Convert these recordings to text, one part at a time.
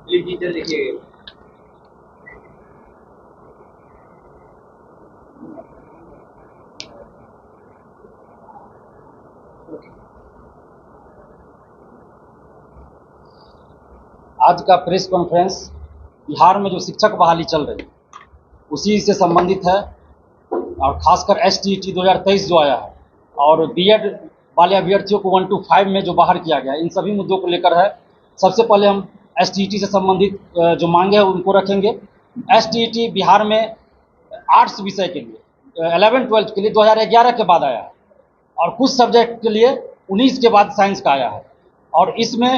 Digital लिखिए। आज का प्रेस कॉन्फ्रेंस बिहार में जो शिक्षक बहाली चल रही है उसी से संबंधित है, और खासकर STET 2023 जो आया है और बीएड वाले अभ्यर्थियों को 1 to 5 में जो बाहर किया गया, इन सभी मुद्दों को लेकर है। सबसे पहले हम STET से संबंधित जो मांगे हैं उनको रखेंगे। STET बिहार में आर्ट्स विषय के लिए 11-12 के लिए 2011 के बाद आया है और कुछ सब्जेक्ट के लिए 19 के बाद साइंस का आया है, और इसमें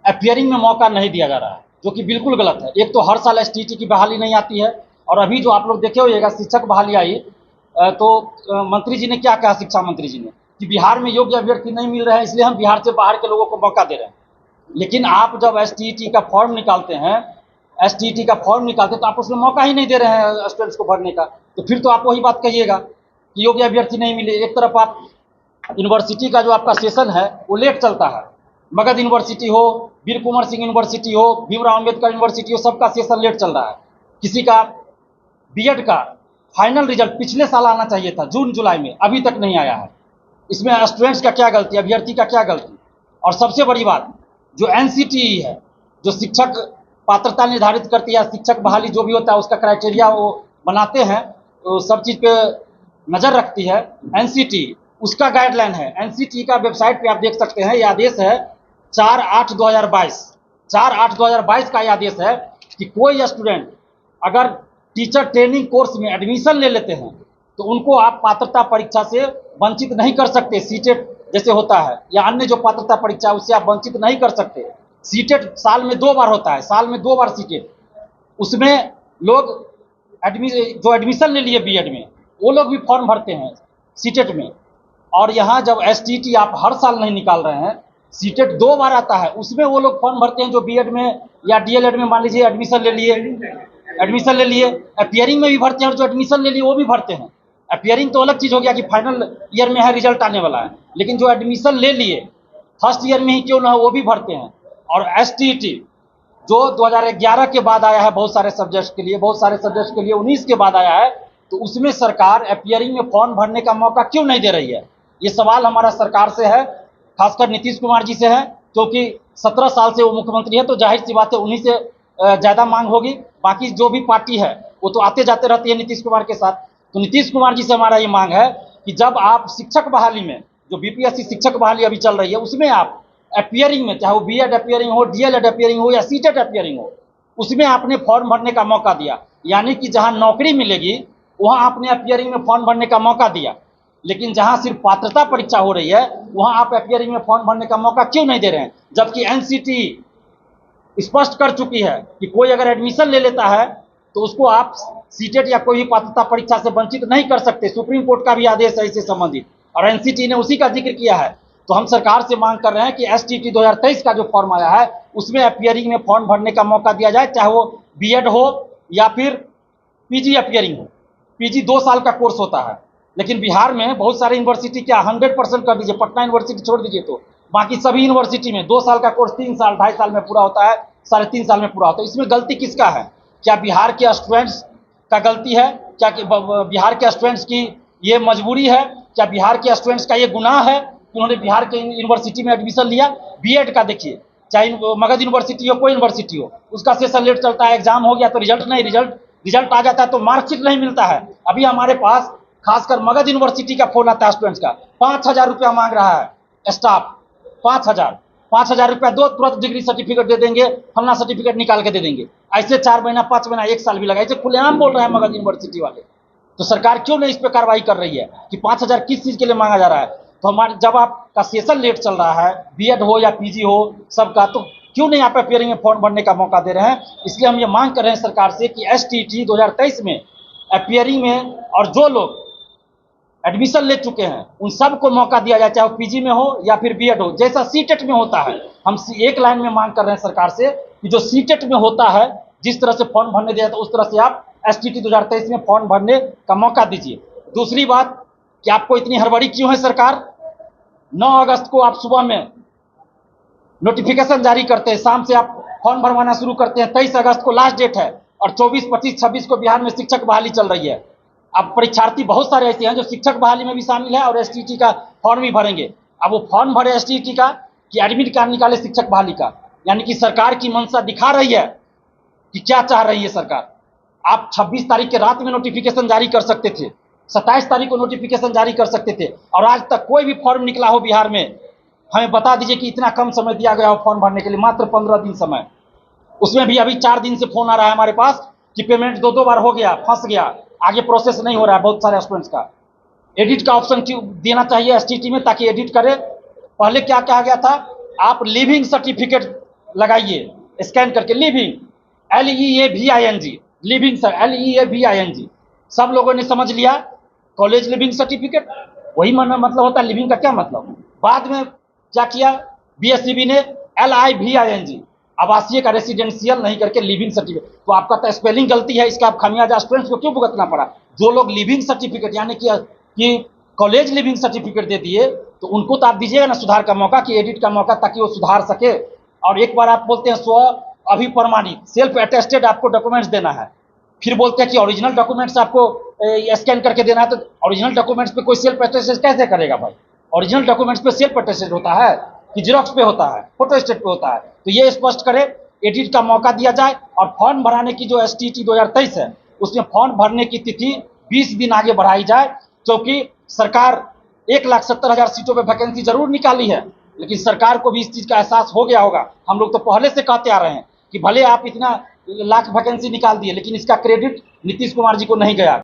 अपियरिंग में मौका नहीं दिया जा रहा है, जो कि बिल्कुल गलत है। एक तो हर साल STET की बहाली नहीं आती है, और अभी जो आप लोग देखे होइएगा शिक्षक बहाली आई तो मंत्री जी ने क्या कहा, शिक्षा मंत्री जी ने, कि बिहार में योग्य अभ्यर्थी नहीं मिल रहे हैं इसलिए हम बिहार से बाहर के लोगों को मौका दे रहे हैं। लेकिन आप जब STET का फॉर्म निकालते हैं, तो आप उसमें मौका ही नहीं दे रहे हैं स्टूडेंट्स को भरने का, तो फिर तो आप वही बात कहिएगा कि योग्य अभ्यर्थी नहीं मिले। एक तरफ आप यूनिवर्सिटी का जो आपका सेशन है वो लेट चलता है, मगध यूनिवर्सिटी हो, वीर कुंवर सिंह यूनिवर्सिटी हो, भीमराव अम्बेडकर यूनिवर्सिटी हो, सबका सेशन लेट चल रहा है। किसी का बीएड का फाइनल रिजल्ट पिछले साल आना चाहिए था जून जुलाई में, अभी तक नहीं आया है। इसमें स्टूडेंट्स का क्या गलती, अभ्यर्थी का क्या गलती? और सबसे बड़ी बात, जो NCTE है, जो शिक्षक पात्रता निर्धारित करती है, शिक्षक बहाली जो भी होता है उसका क्राइटेरिया वो बनाते हैं, तो सब चीज़ पे नज़र रखती है NCTE, उसका गाइडलाइन है। NCTE का वेबसाइट पे आप देख सकते हैं, ये आदेश है 4/8/2022, 4/8/2022 का ये आदेश है कि कोई स्टूडेंट अगर टीचर ट्रेनिंग कोर्स में एडमिशन ले लेते हैं तो उनको आप पात्रता परीक्षा से वंचित नहीं कर सकते। सीटेट जैसे होता है या अन्य जो पात्रता परीक्षा उससे आप वंचित नहीं कर सकते। सीटेट साल में 2 बार होता है, साल में 2 बार सीटेट, उसमें लोग जो एडमिशन ले लिए बीएड में वो लोग भी फॉर्म भरते हैं सीटेट में। और यहाँ जब STET आप हर साल नहीं निकाल रहे हैं, सीटेट 2 बार आता है, उसमें वो लोग फॉर्म भरते हैं जो बीएड में या DLED में मान लीजिए एडमिशन ले लिए, अपियरिंग में भी भरते हैं, और जो एडमिशन ले लिए वो भी भरते हैं। अपियरिंग तो अलग चीज़ हो गया कि फाइनल ईयर में है, रिजल्ट आने वाला है, लेकिन जो एडमिशन ले लिए फर्स्ट ईयर में ही क्यों ना हो वो भी भरते हैं। और STET जो 2011 के बाद आया है बहुत सारे सब्जेक्ट्स के लिए, 19 के बाद आया है, तो उसमें सरकार अपियरिंग में फॉर्म भरने का मौका क्यों नहीं दे रही है? ये सवाल हमारा सरकार से है, खासकर नीतीश कुमार जी से है, क्योंकि 17 साल से वो मुख्यमंत्री है, तो जाहिर सी बात है उन्हीं से ज़्यादा मांग होगी। बाकी जो भी पार्टी है वो तो आते जाते रहती है नीतीश कुमार के साथ। तो नीतीश कुमार जी से हमारा ये मांग है कि जब आप शिक्षक बहाली में, जो BPSC शिक्षक बहाली अभी चल रही है, उसमें आप अपियरिंग में, चाहे वो बीएड अपियरिंग हो, DLED अपियरिंग हो या सीटेट अपियरिंग हो, उसमें आपने फॉर्म भरने का मौका दिया। यानी कि जहां नौकरी मिलेगी वहां आपने अपियरिंग में फॉर्म भरने का मौका दिया, लेकिन जहां सिर्फ पात्रता परीक्षा हो रही है वहां आप अपियरिंग में फॉर्म भरने का मौका क्यों नहीं दे रहे हैं? जबकि NCTE स्पष्ट कर चुकी है कि कोई अगर एडमिशन ले लेता है तो उसको आप सीटेट या कोई भी पात्रता परीक्षा से वंचित नहीं कर सकते। सुप्रीम कोर्ट का भी आदेश है इससे संबंधित, और NCTE ने उसी का जिक्र किया है। तो हम सरकार से मांग कर रहे हैं कि STET 2023 का जो फॉर्म आया है उसमें अपियरिंग में फॉर्म भरने का मौका दिया जाए, चाहे वो बीएड हो या फिर PG अपियरिंग हो। PG 2 साल का कोर्स होता है, लेकिन बिहार में बहुत सारे यूनिवर्सिटी क्या 100% कर दीजिए, पटना यूनिवर्सिटी छोड़ दीजिए, तो बाकी सभी यूनिवर्सिटी में 2 साल का कोर्स 3 साल 2.5 साल में पूरा होता है, 3.5 साल में पूरा होता है। इसमें गलती किसका है? क्या बिहार के स्टूडेंट्स का गलती है? क्या बिहार के स्टूडेंट्स की ये मजबूरी है? क्या बिहार के स्टूडेंट्स का ये गुनाह है कि उन्होंने बिहार के यूनिवर्सिटी में एडमिशन लिया? बीएड का देखिए, चाहे मगध यूनिवर्सिटी हो, कोई यूनिवर्सिटी हो, उसका सेशन लेट चलता है, एग्जाम हो गया तो रिजल्ट आ जाता है तो मार्कशीट नहीं मिलता है। अभी हमारे पास खासकर मगध यूनिवर्सिटी का फोन आता है स्टूडेंट्स का, 5,000 रुपया मांग रहा है स्टाफ, 5,000 रुपया दो, तुरंत डिग्री सर्टिफिकेट दे देंगे, फलना सर्टिफिकेट निकाल के दे देंगे। ऐसे 4 महीना 5 महीना 1 साल भी लगा, ऐसे खुलेआम बोल रहे हैं मगध यूनिवर्सिटी वाले। तो सरकार क्यों नहीं इस पर कार्रवाई कर रही है कि 5,000 किस चीज़ के लिए मांगा जा रहा है? तो हमारे जब आपका सेशन लेट चल रहा है, बीएड हो या PG हो सबका, तो क्यों नहीं आप अपियरिंग में फॉर्म भरने का मौका दे रहे हैं? इसलिए हम ये मांग कर रहे हैं सरकार से कि STET 2023 में अपियरिंग में, और जो लोग एडमिशन ले चुके हैं उन सबको मौका दिया जाए, चाहे वो PG में हो या फिर बीएड हो, जैसा सीटेट में होता है। हम एक लाइन में मांग कर रहे हैं सरकार से कि जो सीटेट में होता है, जिस तरह से फॉर्म भरने दिया तो उस तरह से आप STET 2023 में फॉर्म भरने का मौका दीजिए। दूसरी बात कि आपको इतनी हड़बड़ी क्यों है सरकार? 9 अगस्त को आप सुबह में नोटिफिकेशन जारी करते हैं, शाम से आप फॉर्म भरवाना शुरू करते हैं। 23 अगस्त को लास्ट डेट है और 24, 25, 26 को बिहार में शिक्षक बहाली चल रही है। अब परीक्षार्थी बहुत सारे ऐसे हैं जो शिक्षक बहाली में भी शामिल है और एसटीईटी का फॉर्म भी भरेंगे। अब वो फॉर्म भरे एसटीईटी का कि एडमिट कार्ड निकाले शिक्षक बहाली का, यानी कि सरकार की मंशा दिखा रही है कि क्या चाह रही है सरकार। आप 26 तारीख के रात में नोटिफिकेशन जारी कर सकते थे, 27 तारीख को नोटिफिकेशन जारी कर सकते थे, और आज तक कोई भी फॉर्म निकला हो बिहार में, हमें बता दीजिए कि इतना कम समय दिया गया हो फॉर्म भरने के लिए, मात्र 15 दिन समय। उसमें भी अभी 4 दिन से फोन आ रहा है हमारे पास कि पेमेंट 2 बार हो गया, फंस गया, आगे प्रोसेस नहीं हो रहा है बहुत सारे स्टूडेंट्स का। एडिट का ऑप्शन क्यों देना चाहिए एसटीईटी में, ताकि एडिट करे। पहले क्या कहा गया था, आप लिविंग सर्टिफिकेट लगाइए स्कैन करके, living LEAVING, living sir LEAVING। सब लोगों ने समझ लिया कॉलेज लिविंग सर्टिफिकेट, वही मतलब होता है लिविंग का क्या मतलब। बाद में क्या किया BSCB ने LIVING, आवासीय का रेसिडेंशियल नहीं करके लिविंग सर्टिफिकेट। तो आपका तो स्पेलिंग गलती है, इसका आप खामियाजा स्टूडेंट्स को क्यों भुगतना पड़ा। जो लोग लिविंग सर्टिफिकेट यानी कि कॉलेज लिविंग सर्टिफिकेट दे दिए, तो उनको तो आप दीजिएगा ना सुधार का मौका, कि एडिट का मौका, ताकि वो सुधार सके। और एक बार आप बोलते हैं स्व अभिप्रमाणित, सेल्फ अटेस्टेड आपको डॉक्यूमेंट्स देना है, फिर बोलते हैं कि ओरिजिनल डॉक्यूमेंट्स आपको स्कैन करके देना है। तो ओरिजिनल डॉक्यूमेंट्स पे कोई सेल्फ अटेस्टेड कैसे करेगा भाई। ओरिजिनल डॉक्यूमेंट्स पे सेल्फ अटेस्टेड होता है कि जेरॉक्स पे होता है, फोटो स्टेट पे होता है। तो ये स्पष्ट करे, एडिट का मौका दिया जाए। और फॉर्म भराने की जो STET 2023 है, उसमें फॉर्म भरने की तिथि 20 दिन आगे बढ़ाई जाए, क्योंकि सरकार 1,70,000 सीटों पे वैकेंसी जरूर निकाली है, लेकिन सरकार को भी इस चीज का एहसास हो गया होगा। हम लोग तो पहले से कहते आ रहे हैं कि भले आप इतना लाख वैकेंसी निकाल दिए, लेकिन इसका क्रेडिट नीतीश कुमार जी को नहीं गया।